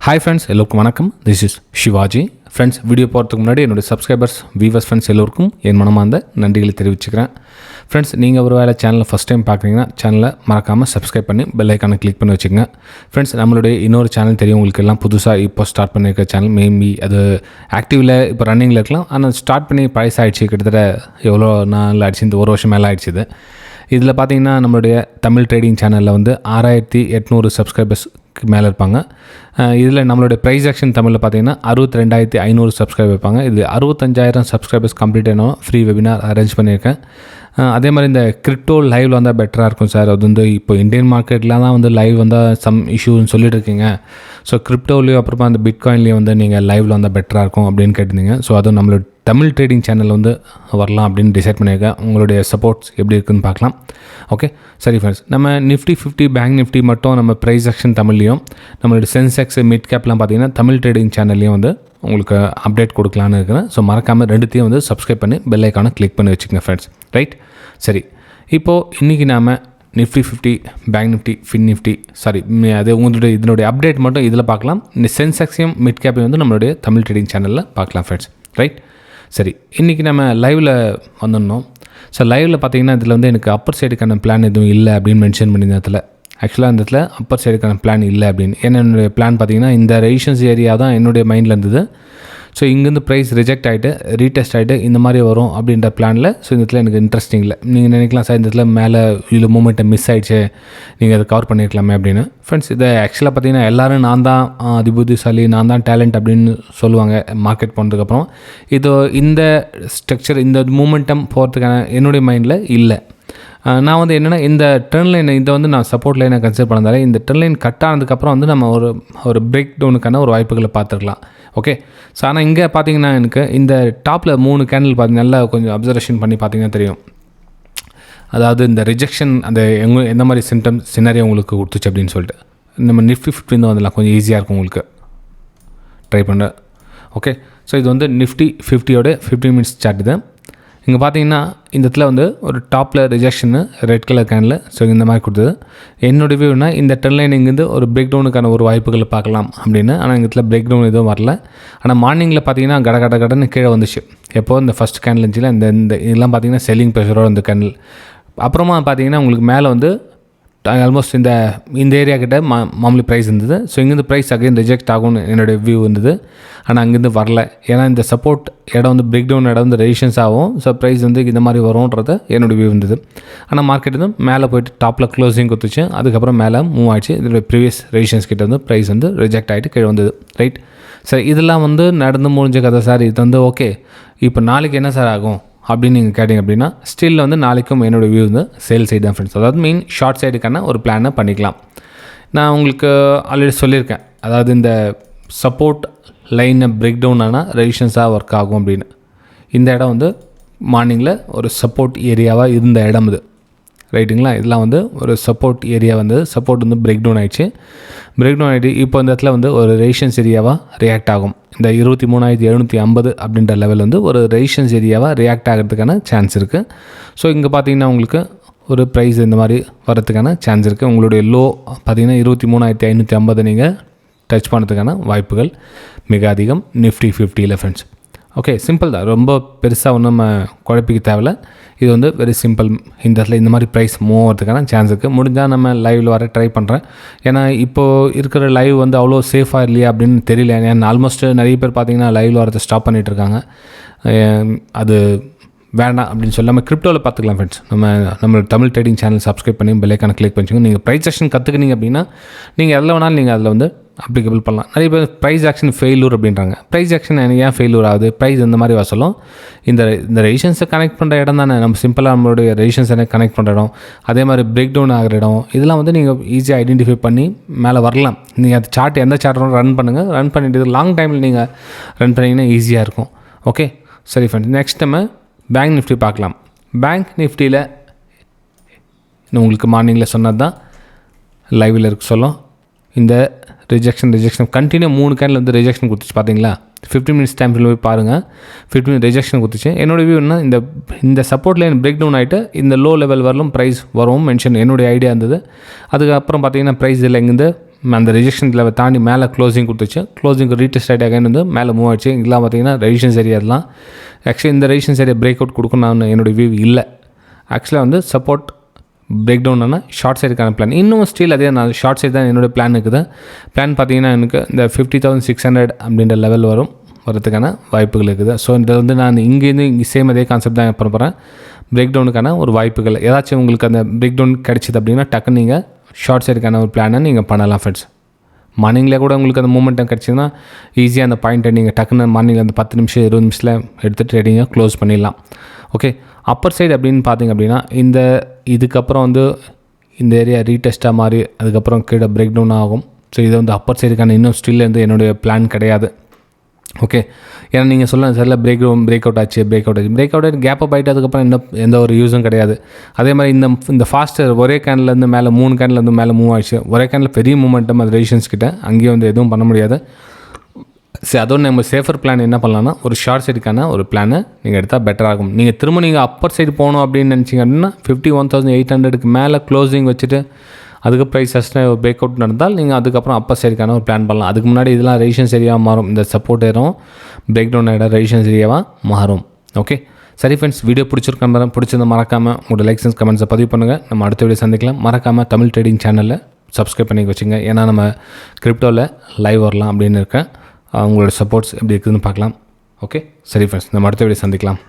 Hi friends, எல்லோருக்கும் வணக்கம். This is Shivaji. Friends, video போகிறதுக்கு முன்னாடி என்னுடைய சப்ஸ்கிரைபர்ஸ், வியூவர்ஸ், ஃப்ரெண்ட்ஸ் எல்லோருக்கும் என் மனமார்ந்த நன்றிகளை தெரிவிச்சுக்கிறேன். ஃப்ரெண்ட்ஸ், நீங்கள் ஒரு வேளை சேனலை ஃபஸ்ட் டைம் பார்க்குறீங்கன்னா சேனலை மறக்காமல் சப்ஸ்கிரைப் பண்ணி பெல் ஐக்கானை கிளிக் பண்ணி வச்சுக்கோங்க. ஃப்ரெண்ட்ஸ், நம்மளுடைய இன்னொரு சேனல் தெரியும் உங்களுக்கு எல்லாம், புதுசாக இப்போ ஸ்டார்ட் பண்ணியிருக்க சேனல். மேபி அது ஆக்டிவில் இப்போ ரன்னிங்கில் இருக்கலாம், ஆனால் ஸ்டார்ட் பண்ணி ப்ரைஸ் ஆகிடுச்சு. கிட்டத்தட்ட எவ்வளோ நாள் ஆகிடுச்சு, இந்த ஒரு வருஷம் மேலே ஆகிடுச்சு. இதில் பார்த்தீங்கன்னா நம்மளுடைய தமிழ் ட்ரேடிங் சேனலில் வந்து 6800 சப்ஸ்கிரைபர்ஸ்க்கு மேலே இருப்பாங்க. இதில் நம்மளுடைய ப்ரைஸ்-ஆக்ஷன் தமிழில் பார்த்தீங்கன்னா 62500 சப்ஸ்கிரைபர் இருப்பாங்க. இது 65000 சப்ஸ்கிரைபர்ஸ் கம்ப்ளீட் ஆனோம் ஃப்ரீ வெபினார் அரேஞ்ச் பண்ணியிருக்கேன். அதே மாதிரி இந்த கிரிப்டோ லைவில் வந்தால் பெட்டராக இருக்கும் சார். அது வந்து இப்போ இந்தியன் மார்க்கெட்டில் தான் வந்து லைவ் வந்தால் சம் இஷ்யூன்னு சொல்லிட்டு இருக்கீங்க. ஸோ கிரிப்டோலையும் அப்புறமா அந்த பிட்காயின்லேயும் வந்து நீங்கள் லைவில் வந்தால் பெட்டராக இருக்கும் அப்படின்னு கேட்டிருந்தீங்க. ஸோ அதுவும் நம்மளோட தமிழ் ட்ரேடிங் சேனல் வந்து வரலாம் அப்படின்னு டிசைட் பண்ணியிருக்கேன். உங்களுடைய சப்போர்ட்ஸ் எப்படி இருக்குதுன்னு பார்க்கலாம். ஓகே, சரி ஃப்ரெண்ட்ஸ், நம்ம நிஃப்டி 50 பேங்க் நிஃப்டி மட்டும் நம்ம ப்ரைஸ்-ஆக்ஷன் தமிழ்லையும், நம்மளுடைய சென்செக்ஸ் மிட் கேப்லாம் பார்த்தீங்கன்னா தமிழ் ட்ரேடிங் சேனல்லையும் வந்து உங்களுக்கு அப்டேட் கொடுக்கலான்னு இருக்கிறேன். ஸோ மறக்காமல் ரெண்டுத்தையும் வந்து சப்ஸ்கிரைப் பண்ணி பெல் ஐக்கானை கிளிக் பண்ணி வச்சுக்கோங்க ஃப்ரெண்ட்ஸ். ரைட், சரி. இப்போது இன்றைக்கி நாம் Nifty 50 bank Nifty fin Nifty அது உங்களுடைய இதனுடைய அப்டேட் மட்டும் இதில் பார்க்கலாம். இந்த சென்செக்ஸையும் மிட் கேப்பையும் வந்து நம்மளுடைய தமிழ் ட்ரேடிங் சேனலில் பார்க்கலாம் ஃப்ரெண்ட்ஸ். ரைட், சரி. இன்றைக்கி நம்ம லைவில் வந்துடணும். ஸோ லைவில் பார்த்தீங்கன்னா இதில் வந்து எனக்கு அப்பர் சைடுக்கான பிளான் எதுவும் இல்லை அப்படின்னு மென்ஷன் பண்ணியிருந்த இடத்துல, ஆக்சுவலாக இந்த இடத்துல அப்பர் சைடுக்கான பிளான் இல்லை அப்படின்னு. ஏன்னா என்னுடைய பிளான் பார்த்தீங்கன்னா இந்த ரெசிஸ்டன்ஸ் ஏரியா தான் என்னுடைய மைண்டில் இருந்தது. ஸோ இங்கேருந்து ப்ரைஸ் ரிஜெக்ட் ஆகிட்டு ரீடெஸ்ட் ஆகிட்டு இந்த மாதிரி வரும் அப்படின்ற பிளானில். ஸோ இந்த இடத்துல எனக்கு இன்ட்ரெஸ்டிங் இல்லை. நீங்கள் நினைக்கலாம் சார், இந்த இடத்துல மேலே இதில் மூமெண்ட்டை மிஸ் ஆகிடுச்சு, நீங்கள் அதை கவர் பண்ணியிருக்கலாமே அப்படின்னு. ஃப்ரெண்ட்ஸ், இதை ஆக்சுவலாக பார்த்தீங்கன்னா எல்லோரும் நான் தான் அதிபுத்திசாலி, நான் தான் டேலண்ட் அப்படின்னு சொல்லுவாங்க மார்க்கெட் போனதுக்கப்புறம். இந்த ஸ்ட்ரக்சர், இந்த மூமெண்டம் போகிறதுக்கான என்னுடைய மைண்டில் இல்லை. நான் வந்து என்னென்னா, இந்த ட்ரெண்ட் லைன் இதை வந்து நான் சப்போர்ட் லைனை கன்சிடர் பண்ணதால இந்த ட்ரெண்ட் லைன் கட் ஆனதுக்கப்புறம் வந்து நம்ம ஒரு பிரேக் டவுனுக்கான ஒரு வாய்ப்புகளை பார்த்துருக்கலாம். ஓகே, ஸோ ஆனால் இங்கே பார்த்தீங்கன்னா எனக்கு இந்த டாப்பில் 3 கேண்டில் பார்த்து நல்லா கொஞ்சம் அப்சர்வேஷன் பண்ணி பார்த்தீங்கன்னா தெரியும். அதாவது இந்த ரிஜெக்ஷன் அந்த எந்த மாதிரி சினாரியோ உங்களுக்கு கொடுத்துச்சு அப்படின்னு சொல்லிட்டு நம்ம நிஃப்டி 50 தான் வந்துடலாம், கொஞ்சம் ஈஸியாக இருக்கும் உங்களுக்கு ட்ரை பண்ண. ஓகே, ஸோ இது வந்து நிஃப்டி 50யோட 15 மினிட்ஸ் சார்ட். இது இங்கே பார்த்தீங்கன்னா இந்த இடத்துல வந்து ஒரு டாப்பில் ரிஜெக்ஷனு ரெட் கலர் கேனில். ஸோ இந்த மாதிரி கொடுத்தது. என்னோட வியூனா இந்த ட்ரெண்ட் லைன் இங்கேருந்து ஒரு பிரேக் டவுனுக்கான ஒரு வாய்ப்புகளை பார்க்கலாம் அப்படின்னு. ஆனால் இந்த இடத்துல பிரேக் டவுன் எதுவும் வரல. ஆனால் மார்னிங்கில் பார்த்தீங்கன்னா கடன்னு கீழே வந்துச்சு. எப்போது இந்த ஃபஸ்ட் கேண்டில் இருந்துச்சுல, இந்த இதெல்லாம் பார்த்தீங்கன்னா செல்லிங் ப்ரெஷரோட இந்த கேண்டில். அப்புறமா பார்த்தீங்கன்னா உங்களுக்கு மேலே வந்து ஆல்மோஸ்ட் இந்த ஏரியா கிட்ட மாமூலி ப்ரைஸ் இருந்தது. ஸோ இங்கேருந்து ப்ரைஸ் அகைன் ரிஜெக்ட் ஆகும்னு என்னுடைய வியூ இருந்தது. ஆனால் அங்கேருந்து வரல. ஏன்னா இந்த சப்போர்ட் இடம் வந்து பிரேக் டவுன் இடம் வந்து ரெசிஸ்டன்ஸ் ஆகும். ஸோ ப்ரைஸ் வந்து இந்த மாதிரி வரும்ன்றது என்னோடய வியூ இருந்தது. ஆனால் மார்க்கெட் வந்து மேலே போய்ட்டு டாப்பில் க்ளோசிங் கொடுத்துச்சு. அதுக்கப்புறம் மேலே மூவ் ஆகிடுச்சு. இதோட ப்ரீவியஸ் ரெசிஸ்டன்ஸ் கிட்ட வந்து ப்ரைஸ் வந்து ரிஜெக்ட் ஆகிட்டு கீழே வந்தது. ரைட், சரி. இதெல்லாம் வந்து நடந்து முடிஞ்ச கதை சார். இது வந்து ஓகே, இப்போ நாளைக்கு என்ன சார் ஆகும் அப்படின்னு நீங்கள் கேட்டிங்க அப்படின்னா, ஸ்டில் வந்து நாளைக்கும் என்னோடய வியூ வந்து சேல் சைடு தான் ஃப்ரெண்ட்ஸ். அதாவது மீன் ஷார்ட் சைடுக்கான ஒரு பிளானை பண்ணிக்கலாம். நான் உங்களுக்கு ஆல்ரெடி சொல்லியிருக்கேன், அதாவது இந்த சப்போர்ட் லைனை பிரேக் டவுன் ஆனால் ரெசிஸ்டன்ஸாக ஒர்க் ஆகும் அப்படின்னு. இந்த இடம் வந்து மார்னிங்கில் ஒரு சப்போர்ட் ஏரியாவாக இருந்த இடம் இது. ரைட்டுங்களா? இதெல்லாம் வந்து ஒரு சப்போர்ட் ஏரியா வந்து சப்போர்ட் வந்து பிரேக் டவுன் ஆகிடுச்சு. பிரேக் டவுன் ஆகிட்டு இப்போ இந்த இடத்துல வந்து ஒரு ரெசிஸ்டன்ஸ் ஏரியாவாக ரியாக்ட் ஆகும். இந்த 23750 அப்படின்ற லெவல் வந்து ஒரு ரெசிஸ்டன்ஸ் ஏரியாவாக ரியாக்ட் ஆகிறதுக்கான சான்ஸ் இருக்குது. ஸோ இங்கே பார்த்தீங்கன்னா உங்களுக்கு ஒரு ப்ரைஸ் இந்த மாதிரி வரதுக்கான சான்ஸ் இருக்குது. உங்களுடைய லோ பார்த்தீங்கன்னா 23550 நீங்கள் டச் பண்ணுறதுக்கான வாய்ப்புகள் மிக அதிகம் நிஃப்டி 50ல் ஃப்ரெண்ட்ஸ். ஓகே, சிம்பிள் தான், ரொம்ப பெருசாக ஒன்றும் நம்ம குழப்பிக்க தேவையில்ல. இது வந்து வெரி சிம்பிள். இந்த இடத்துல இந்த மாதிரி ப்ரைஸ் மூவ் ஆகிறதுக்கான சான்ஸ் இருக்குது. முடிஞ்சால் நம்ம லைவில் வர ட்ரை பண்ணுறேன். ஏன்னா இப்போது இருக்கிற லைவ் வந்து அவ்வளோ சேஃபாக இல்லையா அப்படின்னு தெரியல. ஏன்னா ஆல்மோஸ்ட் நிறைய பேர் பார்த்தீங்கன்னா லைவில் வரதை ஸ்டாப் பண்ணிகிட்டு இருக்காங்க. அது வேண்டாம் அப்படின்னு சொல்லி நம்ம கிரிப்டோவில் பார்த்துக்கலாம் ஃப்ரெண்ட்ஸ். நம்ம தமிழ் ட்ரேடிங் சேனல் சப்ஸ்கிரைப் பண்ணி பெல் ஐக்கானை கிளிக் பண்ணிக்கோங்க. நீங்கள் ப்ரைஸ்-ஆக்ஷன் கற்றுக்கினீங்க அப்படின்னா நீங்கள் எதில் வேணாலும் நீங்கள் அதில் வந்து அப்ளிகபிள் பண்ணலாம். நிறைய பேர் ப்ரைஸ்-ஆக்ஷன் ஃபெயிலூர் அப்படின்றாங்க. ப்ரைஸ்-ஆக்ஷன் எனக்கு ஏன் ஃபெயிலூர் ஆகுது? ப்ரைஸ் இந்த மாதிரி வசலும் இந்த ரெசிஸ்டன்ஸை கனெக்ட் பண்ணுற இடம் தானே. நம்ம சிம்பிளாக நம்மளுடைய ரெசிஸ்டன்ஸை கனெக்ட் பண்ணுற இடம், அதே மாதிரி பிரேக் டவுன் ஆகிற இடம், இதெல்லாம் வந்து நீங்கள் ஈஸியாக ஐடென்டிஃபை பண்ணி மேலே வரலாம். நீங்கள் அது சார்ட் எந்த சார்ட்டும் ரன் பண்ணுங்கள். ரன் பண்ணிட்டு லாங் டைமில் நீங்கள் ரன் பண்ணிங்கன்னா ஈஸியாக இருக்கும். ஓகே, சரி ஃப்ரெண்ட்ஸ். நெக்ஸ்ட் நம்ம பேங்க் நிஃப்டி பார்க்கலாம். பேங்க் நிஃப்டியில் உங்களுக்கு மார்னிங்கில் சொன்னது தான் லைவில் இருக்க சொல்லும். இந்த ரிஜெக்ஷன் கண்டினியூ 3 கேண்டில் வந்து ரிஜெக்ஷன் கொடுத்துச்சு பார்த்தீங்களா? 15 மினிட்ஸ் டைம் ஃபில் போய் பாருங்கள். 15 ரிஜெக்ஷன் கொடுத்துச்சு. என்னோடய வியூ என்ன, இந்த சப்போர்ட் லைன் பிரேக் டவுன் ஆகிட்டு இந்த லோ லெவல் வரலும் ப்ரைஸ் வரும் மென்ஷன் என்னுடைய ஐடியா இருந்தது. அதுக்கப்புறம் பார்த்தீங்கன்னா ப்ரைஸ் இல்லை இங்கேருந்து அந்த ரெஜிஸ்ட்ரேஷன் லெவல் தாண்டி மேலே க்ளோசிங் கொடுத்துச்சு. க்ளோசிங் ரீடெஸ்ட் ஆகிட்டு அகைன் வந்து மேலே மூவ் ஆச்சு. இதெல்லாம் பார்த்தீங்கன்னா ரெசிஸ்டன்ஸ் ஏரியா அதெல்லாம். ஆக்சுவலி இந்த ரெசிஸ்டன்ஸ் ஏரியா பிரேக் அவுட் கொடுக்கும் நான் என்னோடய வியூ இல்லை. ஆக்சுவலாக வந்து சப்போர்ட் பிரேக் டவுன் ஆனால் ஷார்ட் சைடுக்கான பிளான் இன்னும் ஸ்டில் அதே நான் ஷார்ட் சைடு தான் என்னோடய பிளான் இருக்குது. பிளான் பார்த்தீங்கன்னா எனக்கு இந்த 50,600 அப்படின்ற லெவல் வரதுக்கான வாய்ப்புகள் இருக்குது. ஸோ இந்த வந்து நான் இங்கேருந்து சேம் அதே கான்செப்ட் தான் பண்ண போகிறேன். பிரேக் டவுனுக்கான ஒரு வாய்ப்புகள் ஏதாச்சும் உங்களுக்கு அந்த பிரேக் டவுன் கிடச்சிது அப்படின்னா டக்குன்னு நீங்கள் ஷார்ட் சைடுக்கான ஒரு பிளானை நீங்கள் பண்ணலாம் ஃப்ரெண்ட்ஸ். மார்னிங்கில் கூட உங்களுக்கு அந்த மூமெண்ட்டம் கிடச்சிதுன்னா ஈஸியாக அந்த பாயிண்ட்டை நீங்கள் டக்குன்னு மார்னிங்கில் அந்த 10 நிமிஷம் 20 நிமிஷத்தில் எடுத்து ட்ரேடிங்கை க்ளோஸ் பண்ணிடலாம். ஓகே, அப்பர் சைடு அப்படின்னு பார்த்திங்க அப்படின்னா இதுக்கப்புறம் வந்து இந்த ஏரியா ரீடெஸ்ட்டாக மாறி அதுக்கப்புறம் கீழே பிரேக் டவுன் ஆகும். ஸோ இது வந்து அப்பர் சைடுக்கான இன்னும் ஸ்டில் வந்து என்னுடைய பிளான் கிடையாது. ஓகே, ஏன்னா நீங்கள் சொல்லலாம் சரில பிரேக் அவுட் ஆச்சு கேப் அப் ஆகிட்டு அதுக்கப்புறம் எந்த ஒரு யூஸும் கிடையாது. அதே மாதிரி இந்த ஃபாஸ்டர் ஒரே கேன்லேருந்து மேலே 3 கேன்லேருந்து மேலே மூவ் ஆச்சு. ஒரே கேனில் பெரிய மூமெண்டம் அது ரெசிஸ்டன்ஸ் கிட்ட அங்கேயும் வந்து எதுவும் பண்ண முடியாது. சரி, அதோட நம்ம சேஃபர் பிளான் என்ன பண்ணலாம்னா ஒரு ஷார்ட் சைடுக்கான ஒரு பிளானை நீங்கள் எடுத்தால் பெட்டராக இருக்கும். நீங்கள் அப்பர் சைடு போகணும் அப்படின்னு நினச்சிங்க அப்படின்னா 51,800க்கு மேலே க்ளோசிங் வச்சுட்டு அதுக்கு Preis-Aktion பிரேக் அவுட் நடந்தால் நீங்கள் அதுக்கப்புறம் அப்பர் சைடுக்கான ஒரு பிளான் பண்ணலாம். அதுக்கு முன்னாடி இதெல்லாம் ரெசிஸ்டன்ஸ் ஏரியாவாக மாறும். இந்த சப்போர்ட் ஏறும் பிரேக் டவுன் ஆகிட ரெசிஸ்டன்ஸ் ஏரியாவாக மாறும். ஓகே சரி ஃப்ரெண்ட்ஸ், வீடியோ பிடிச்சிருந்தா மறக்காமல் உங்களோட லைக்ஸ் அண்ட் கமெண்ட்ஸை பதிவு பண்ணுங்கள். நம்ம அடுத்த வீடியோ சந்திக்கலாம். மறக்காமல் தமிழ் ட்ரேடிங் சேனலில் சப்ஸ்கிரைப் பண்ணி வச்சுங்க. ஏன்னா நம்ம கிரிப்டோவில் லைவ் வரலாம் அப்படின்னு இருக்கேன். உங்களோட சப்போர்ட்ஸ் எப்படி இருக்குதுன்னு பார்க்கலாம். ஓகே சரி ஃப்ரெண்ட்ஸ், நம்ம அடுத்த வீடியோ சந்திக்கலாம்.